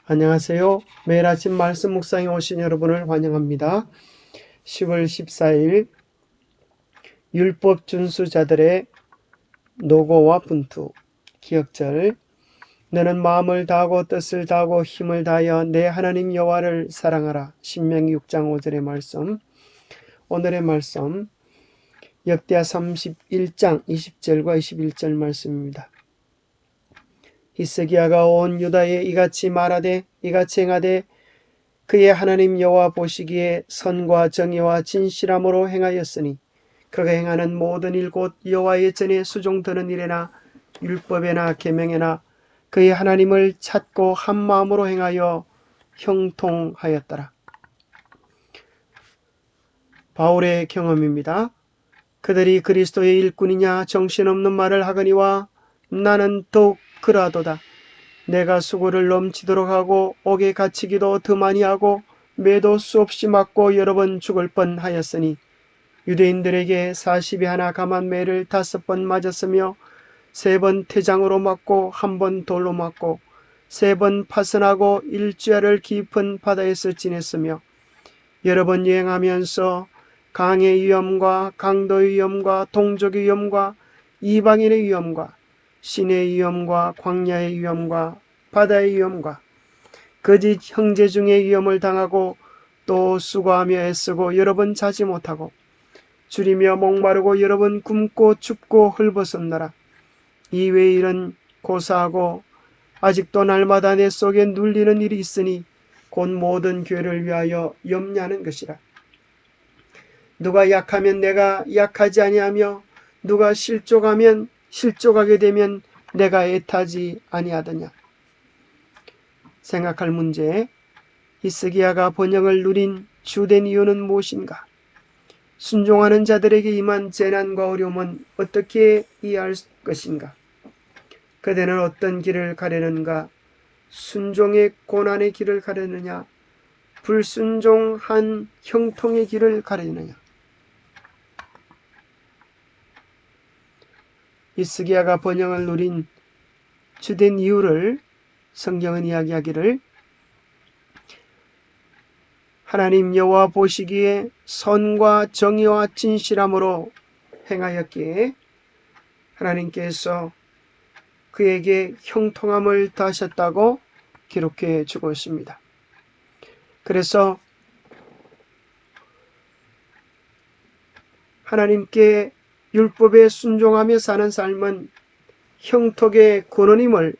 안녕하세요. 매일 아침 말씀 묵상에 오신 여러분을 환영합니다. 10월 14일 율법 준수자들의 노고와 분투 기억절. 너는 마음을 다하고 뜻을 다하고 힘을 다하여 내 하나님 여호와를 사랑하라. 신명기 6장 5절의 말씀. 오늘의 말씀 역대하 31장 20절과 21절 말씀입니다. 히스기야가 온 유다에 이같이 말하되 이같이 행하되 그의 하나님 여호와 보시기에 선과 정의와 진실함으로 행하였으니 그가 행하는 모든 일 곧 여호와의 전에 수종드는 일에나 율법에나 계명에나 그의 하나님을 찾고 한 마음으로 행하여 형통하였더라. 바울의 경험입니다. 그들이 그리스도의 일꾼이냐 정신없는 말을 하거니와 나는 더욱 그러하도다. 내가 수고를 넘치도록 하고 옥에 갇히기도 더 많이 하고 매도 수없이 맞고 여러 번 죽을 뻔하였으니 유대인들에게 40에 하나 감한 매를 5번 맞았으며 3번 태장으로 맞고 1번 돌로 맞고 3번 파선하고 일주야를 깊은 바다에서 지냈으며 여러 번 여행하면서 강의 위험과 강도의 위험과 동족의 위험과 이방인의 위험과 신의 위험과 광야의 위험과 바다의 위험과 거짓 형제 중의 위험을 당하고 또 수고하며 애쓰고 여러 번 자지 못하고 줄이며 목마르고 여러 번 굶고 춥고 헐벗었노라. 이외의 일은 고사하고 아직도 날마다 내 속에 눌리는 일이 있으니 곧 모든 교회를 위하여 염려하는 것이라. 누가 약하면 내가 약하지 아니하며 누가 실족하면 실족하게 되면 내가 애타지 아니하더냐. 생각할 문제. 히스기야가 번영을 누린 주된 이유는 무엇인가? 순종하는 자들에게 임한 재난과 어려움은 어떻게 이해할 것인가? 그대는 어떤 길을 가려는가? 순종의 고난의 길을 가려느냐? 불순종한 형통의 길을 가려느냐? 히스기야가 번영을 누린 주된 이유를 성경은 이야기하기를 하나님 여호와 보시기에 선과 정의와 진실함으로 행하였기에 하나님께서 그에게 형통함을 더하셨다고 기록해 주고 있습니다. 그래서 하나님께 율법에 순종하며 사는 삶은 형통의 근원임을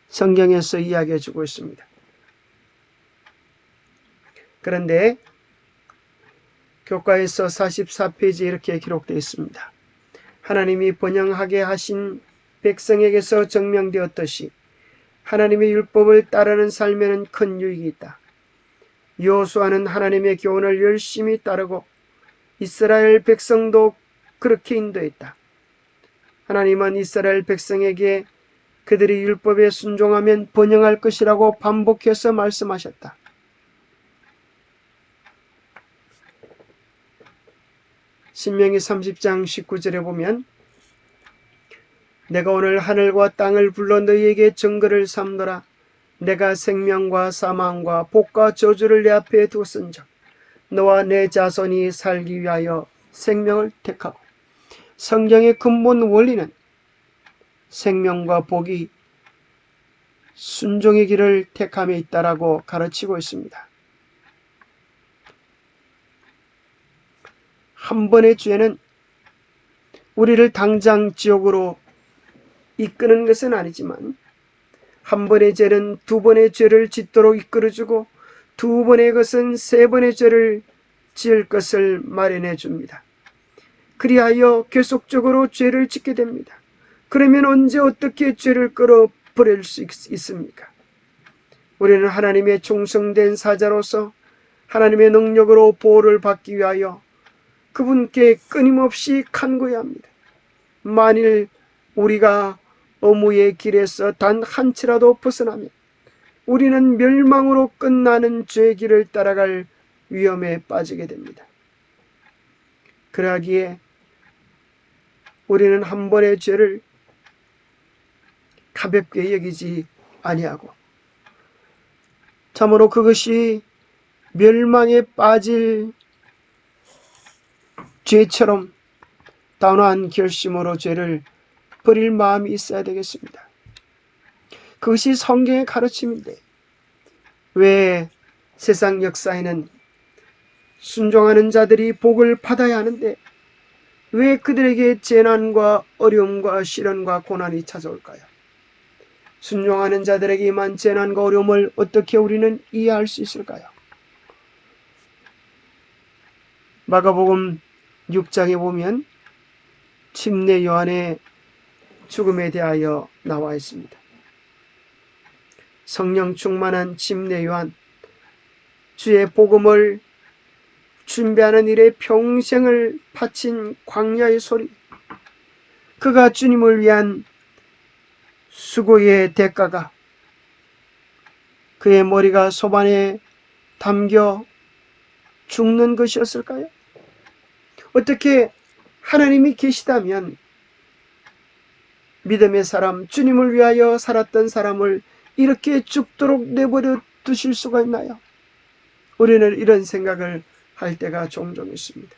성경에서 이야기해 주고 있습니다. 그런데 교과에서 44페이지에 이렇게 기록되어 있습니다. 하나님이 번영하게 하신 백성에게서 증명되었듯이 하나님의 율법을 따르는 삶에는 큰 유익이 있다. 여호수아는 하나님의 교훈을 열심히 따르고 이스라엘 백성도 그렇게 인도했다. 하나님은 이스라엘 백성에게 그들이 율법에 순종하면 번영할 것이라고 반복해서 말씀하셨다. 신명기 30장 19절에 보면 내가 오늘 하늘과 땅을 불러 너희에게 증거를 삼노라. 내가 생명과 사망과 복과 저주를 내 앞에 두었은즉 너와 내 자손이 살기 위하여 생명을 택하고. 성경의 근본 원리는 생명과 복이 순종의 길을 택함에 있다라고 가르치고 있습니다. 한 번의 죄는 우리를 당장 지옥으로 이끄는 것은 아니지만 한 번의 죄는 두 번의 죄를 짓도록 이끌어주고 두 번의 것은 세 번의 죄를 지을 것을 마련해 줍니다. 그리하여 계속적으로 죄를 짓게 됩니다. 그러면 언제 어떻게 죄를 끌어버릴 수 있습니까? 우리는 하나님의 충성된 사자로서 하나님의 능력으로 보호를 받기 위하여 그분께 끊임없이 간구해야 합니다. 만일 우리가 어무의 길에서 단 한 치라도 벗어나면 우리는 멸망으로 끝나는 죄의 길을 따라갈 위험에 빠지게 됩니다. 그러하기에 우리는 한 번의 죄를 가볍게 여기지 아니하고 참으로 그것이 멸망에 빠질 죄처럼 단호한 결심으로 죄를 버릴 마음이 있어야 되겠습니다. 그것이 성경의 가르침인데 왜 세상 역사에는 순종하는 자들이 복을 받아야 하는데 왜 그들에게 재난과 어려움과 시련과 고난이 찾아올까요? 순종하는 자들에게 임한 재난과 어려움을 어떻게 우리는 이해할 수 있을까요? 마가복음 6장에 보면 침례 요한의 죽음에 대하여 나와 있습니다. 성령 충만한 침례 요한, 주의 복음을 준비하는 일에 평생을 바친 광야의 소리, 그가 주님을 위한 수고의 대가가 그의 머리가 소반에 담겨 죽는 것이었을까요? 어떻게 하나님이 계시다면 믿음의 사람, 주님을 위하여 살았던 사람을 이렇게 죽도록 내버려 두실 수가 있나요? 우리는 이런 생각을 할 때가 종종 있습니다.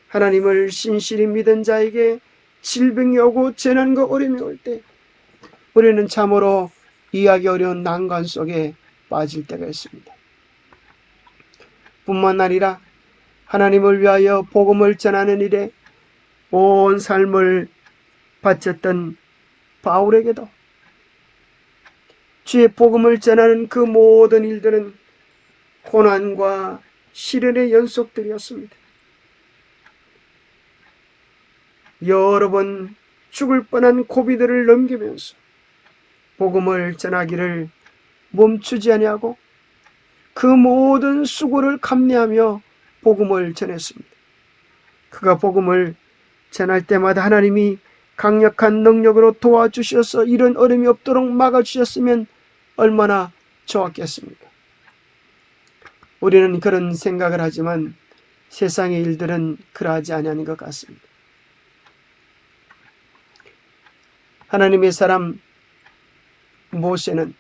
하나님을 신실히 믿은 자에게 질병이 오고 재난과 어려움이 올 때 우리는 참으로 이해하기 어려운 난관 속에 빠질 때가 있습니다. 뿐만 아니라 하나님을 위하여 복음을 전하는 일에 온 삶을 바쳤던 바울에게도 주의 복음을 전하는 그 모든 일들은 고난과 시련의 연속들이었습니다. 여러 번 죽을 뻔한 고비들을 넘기면서 복음을 전하기를 멈추지 아니하고 그 모든 수고를 감내하며 복음을 전했습니다. 그가 복음을 전할 때마다 하나님이 강력한 능력으로 도와주셔서 이런 어려움이 없도록 막아주셨으면 얼마나 좋았겠습니까? 우리는 그런 생각을 하지만 세상의 일들은 그러하지 아니하는 것 같습니다. 하나님의 사람 모세는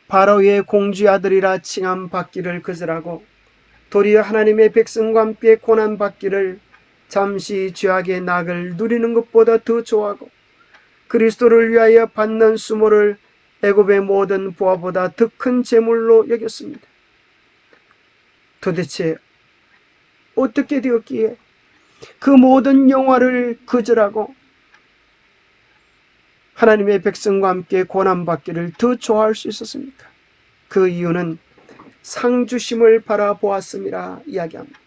바로의 공주의 아들이라 칭함받기를 거절하고 도리어 하나님의 백성과 함께 고난받기를 잠시 죄악의 낙을 누리는 것보다 더 좋아하고 그리스도를 위하여 받는 수모를 애굽의 모든 부하보다 더 큰 재물로 여겼습니다. 도대체 어떻게 되었기에 그 모든 영화를 거절하고 하나님의 백성과 함께 고난받기를 더 좋아할 수 있었습니까? 그 이유는 상주심을 바라보았음이라 이야기합니다.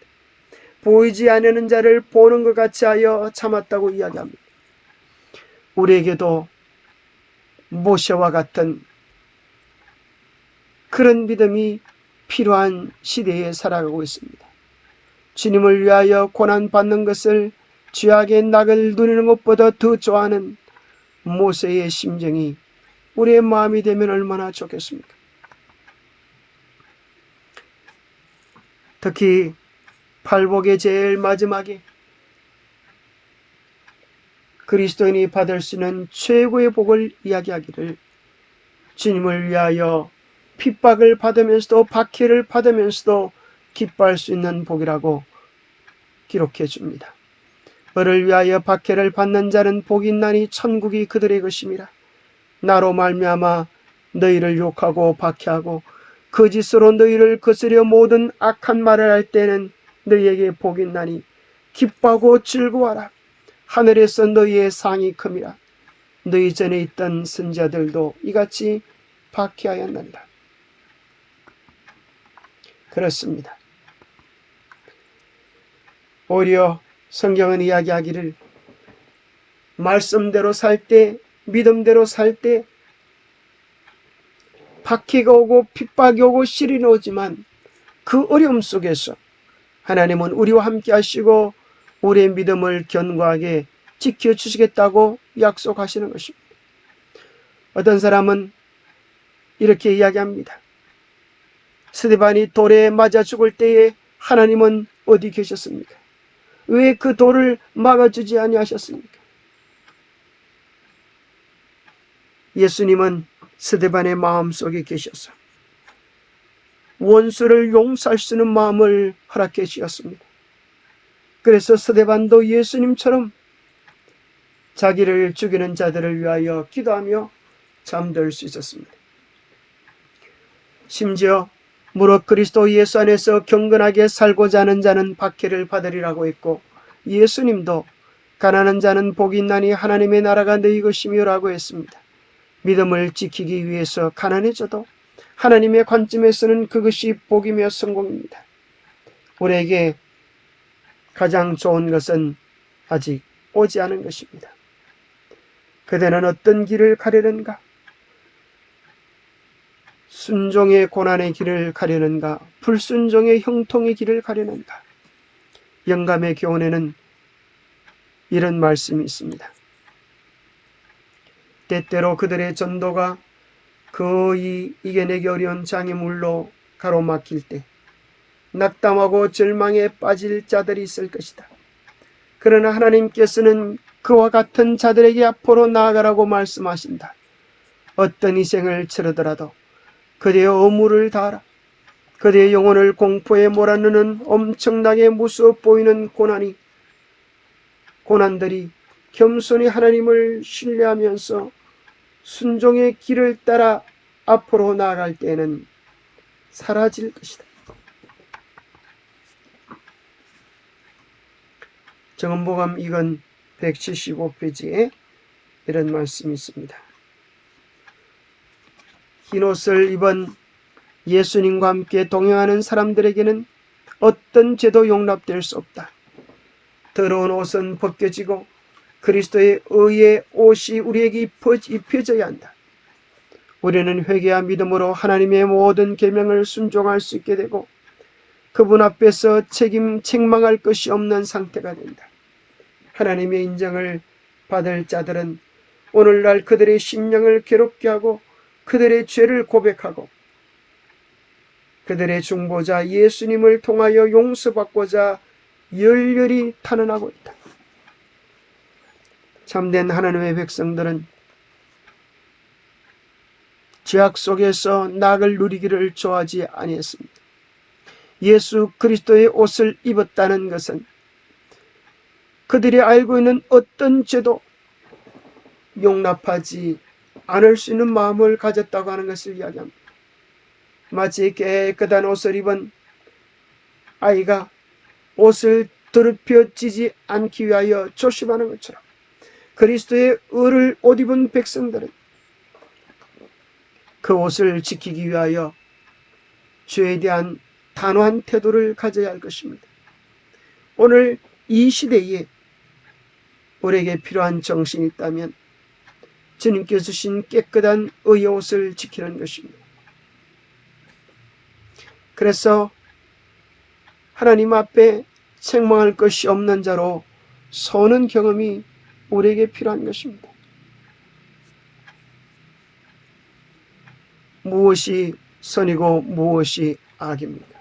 보이지 않는 자를 보는 것 같이 하여 참았다고 이야기합니다. 우리에게도 모세와 같은 그런 믿음이 필요한 시대에 살아가고 있습니다. 주님을 위하여 고난받는 것을 죄악의 낙을 누리는 것보다 더 좋아하는 모세의 심정이 우리의 마음이 되면 얼마나 좋겠습니까? 특히 팔복의 제일 마지막에 그리스도인이 받을 수 있는 최고의 복을 이야기하기를 주님을 위하여 핍박을 받으면서도 박해를 받으면서도 기뻐할 수 있는 복이라고 기록해 줍니다. 너를 위하여 박해를 받는 자는 복이 있나니 천국이 그들의 것임이라. 나로 말미암아 너희를 욕하고 박해하고 거짓으로 너희를 거스려 모든 악한 말을 할 때는 너희에게 복이 있나니 기뻐하고 즐거워하라. 하늘에서 너희의 상이 큼이라. 너희 전에 있던 선자들도 이같이 박해하였느니라. 그렇습니다. 오히려 성경은 이야기하기를 말씀대로 살 때, 믿음대로 살 때 박해가 오고 핍박이 오고 시련이 오지만 그 어려움 속에서 하나님은 우리와 함께 하시고 우리의 믿음을 견고하게 지켜주시겠다고 약속하시는 것입니다. 어떤 사람은 이렇게 이야기합니다. 스데반이 돌에 맞아 죽을 때에 하나님은 어디 계셨습니까? 왜 그 돌을 막아주지 아니하셨습니까? 예수님은 스데반의 마음속에 계셔서 원수를 용서할 수 있는 마음을 허락해 주셨습니다. 그래서 스데반도 예수님처럼 자기를 죽이는 자들을 위하여 기도하며 잠들 수 있었습니다. 심지어 무릇 그리스도 예수 안에서 경건하게 살고자 하는 자는 박해를 받으리라고 했고, 예수님도 가난한 자는 복이 있나니 하나님의 나라가 너희 것이며라고 했습니다. 믿음을 지키기 위해서 가난해져도 하나님의 관점에서는 그것이 복이며 성공입니다. 우리에게 가장 좋은 것은 아직 오지 않은 것입니다. 그대는 어떤 길을 가려는가? 순종의 고난의 길을 가려는가? 불순종의 형통의 길을 가려는가? 영감의 교훈에는 이런 말씀이 있습니다. 때때로 그들의 전도가 거의 이겨내기 어려운 장애물로 가로막힐 때 낙담하고 절망에 빠질 자들이 있을 것이다. 그러나 하나님께서는 그와 같은 자들에게 앞으로 나아가라고 말씀하신다. 어떤 희생을 치르더라도 그대의 의무를 다하라. 그대의 영혼을 공포에 몰아넣는 엄청나게 무서워 보이는 고난들이 겸손히 하나님을 신뢰하면서 순종의 길을 따라 앞으로 나아갈 때에는 사라질 것이다. 정언복음 2권 175페이지에 이런 말씀이 있습니다. 흰옷을 입은 예수님과 함께 동행하는 사람들에게는 어떤 죄도 용납될 수 없다. 더러운 옷은 벗겨지고 그리스도의 의의 옷이 우리에게 입혀져야 한다. 우리는 회개와 믿음으로 하나님의 모든 계명을 순종할 수 있게 되고 그분 앞에서 책망할 것이 없는 상태가 된다. 하나님의 인정을 받을 자들은 오늘날 그들의 심령을 괴롭게 하고 그들의 죄를 고백하고 그들의 중보자 예수님을 통하여 용서받고자 열렬히 탄원하고 있다. 참된 하나님의 백성들은 죄악 속에서 낙을 누리기를 좋아하지 아니했습니다. 예수 그리스도의 옷을 입었다는 것은 그들이 알고 있는 어떤 죄도 용납하지 않을 수 있는 마음을 가졌다고 하는 것을 이야기합니다. 마치 깨끗한 옷을 입은 아이가 옷을 더럽혀지지 않기 위하여 조심하는 것처럼 그리스도의 의를 옷 입은 백성들은 그 옷을 지키기 위하여 죄에 대한 단호한 태도를 가져야 할 것입니다. 오늘 이 시대에 우리에게 필요한 정신이 있다면 주님께서 주신 깨끗한 의의 옷을 지키는 것입니다. 그래서 하나님 앞에 책망할 것이 없는 자로 서는 경험이 우리에게 필요한 것입니다. 무엇이 선이고 무엇이 악입니까?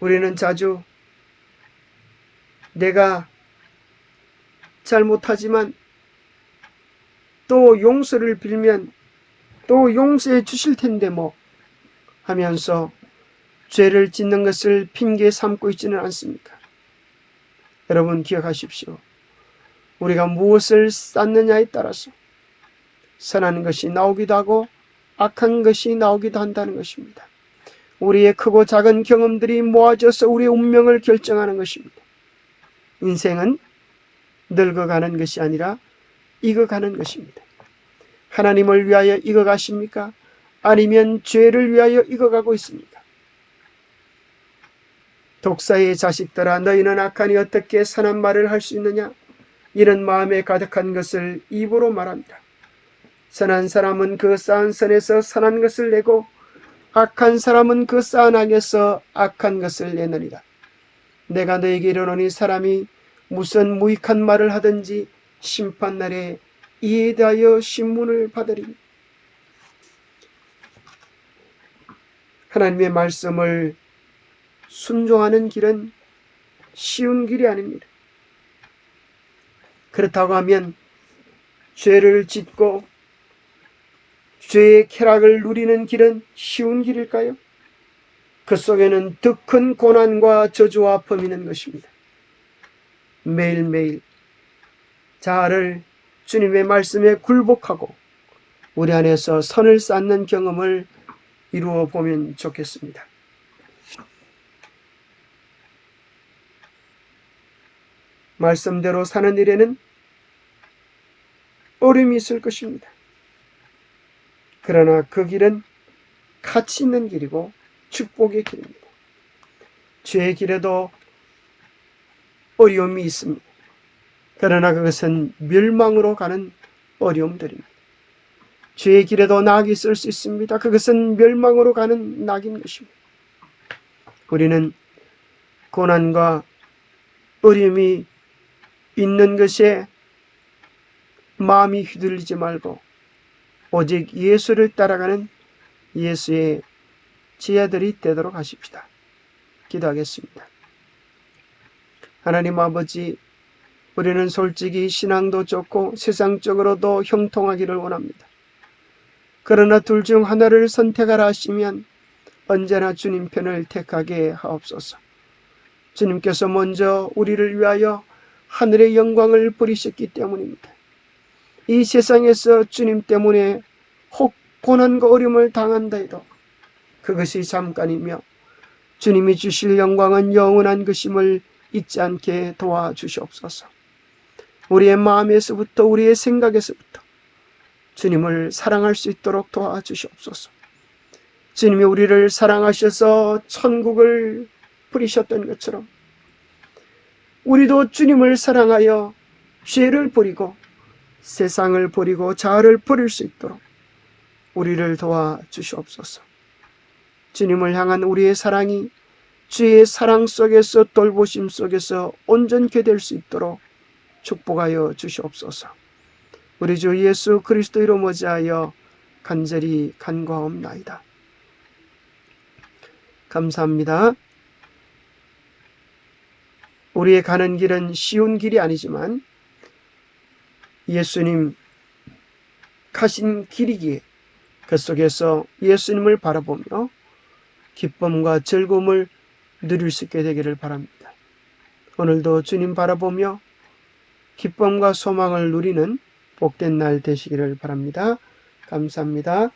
우리는 자주 내가 잘못하지만 또 용서를 빌면 또 용서해 주실 텐데 뭐 하면서 죄를 짓는 것을 핑계 삼고 있지는 않습니까? 여러분 기억하십시오. 우리가 무엇을 쌓느냐에 따라서 선한 것이 나오기도 하고 악한 것이 나오기도 한다는 것입니다. 우리의 크고 작은 경험들이 모아져서 우리의 운명을 결정하는 것입니다. 인생은 늙어가는 것이 아니라 익어가는 것입니다. 하나님을 위하여 익어가십니까? 아니면 죄를 위하여 익어가고 있습니까? 독사의 자식들아, 너희는 악하니 어떻게 선한 말을 할 수 있느냐? 이런 마음에 가득한 것을 입으로 말합니다. 선한 사람은 그 쌓은 선에서 선한 것을 내고 악한 사람은 그 쌓은 악에서 악한 것을 내느니라. 내가 너에게 이르노니 사람이 무슨 무익한 말을 하든지 심판날에 이에 대하여 신문을 받으리니. 하나님의 말씀을 순종하는 길은 쉬운 길이 아닙니다. 그렇다고 하면 죄를 짓고 죄의 쾌락을 누리는 길은 쉬운 길일까요? 그 속에는 더 큰 고난과 저주와 아픔이 있는 것입니다. 매일매일 자아를 주님의 말씀에 굴복하고 우리 안에서 선을 쌓는 경험을 이루어 보면 좋겠습니다. 말씀대로 사는 일에는 어려움이 있을 것입니다. 그러나 그 길은 가치 있는 길이고 축복의 길입니다. 죄의 길에도 어려움이 있습니다. 그러나 그것은 멸망으로 가는 어려움들입니다. 죄의 길에도 낙이 있을 수 있습니다. 그것은 멸망으로 가는 낙인 것입니다. 우리는 고난과 어려움이 있는 것에 마음이 휘둘리지 말고 오직 예수를 따라가는 예수의 제자들이 되도록 하십시다. 기도하겠습니다. 하나님 아버지, 우리는 솔직히 신앙도 좋고 세상적으로도 형통하기를 원합니다. 그러나 둘 중 하나를 선택하라 하시면 언제나 주님 편을 택하게 하옵소서. 주님께서 먼저 우리를 위하여 하늘의 영광을 버리셨기 때문입니다. 이 세상에서 주님 때문에 혹 고난과 어려움을 당한다 해도 그것이 잠깐이며 주님이 주실 영광은 영원한 것임을 잊지 않게 도와주시옵소서. 우리의 마음에서부터 우리의 생각에서부터 주님을 사랑할 수 있도록 도와주시옵소서. 주님이 우리를 사랑하셔서 천국을 부리셨던 것처럼 우리도 주님을 사랑하여 죄를 버리고 세상을 버리고 자아를 버릴 수 있도록 우리를 도와주시옵소서. 주님을 향한 우리의 사랑이 주의 사랑 속에서 돌보심 속에서 온전케 될 수 있도록 축복하여 주시옵소서. 우리 주 예수 그리스도로 머지하여 간절히 간구하옵나이다. 감사합니다. 우리의 가는 길은 쉬운 길이 아니지만 예수님 가신 길이기에 그 속에서 예수님을 바라보며 기쁨과 즐거움을 누릴 수 있게 되기를 바랍니다. 오늘도 주님 바라보며 기쁨과 소망을 누리는 복된 날 되시기를 바랍니다. 감사합니다.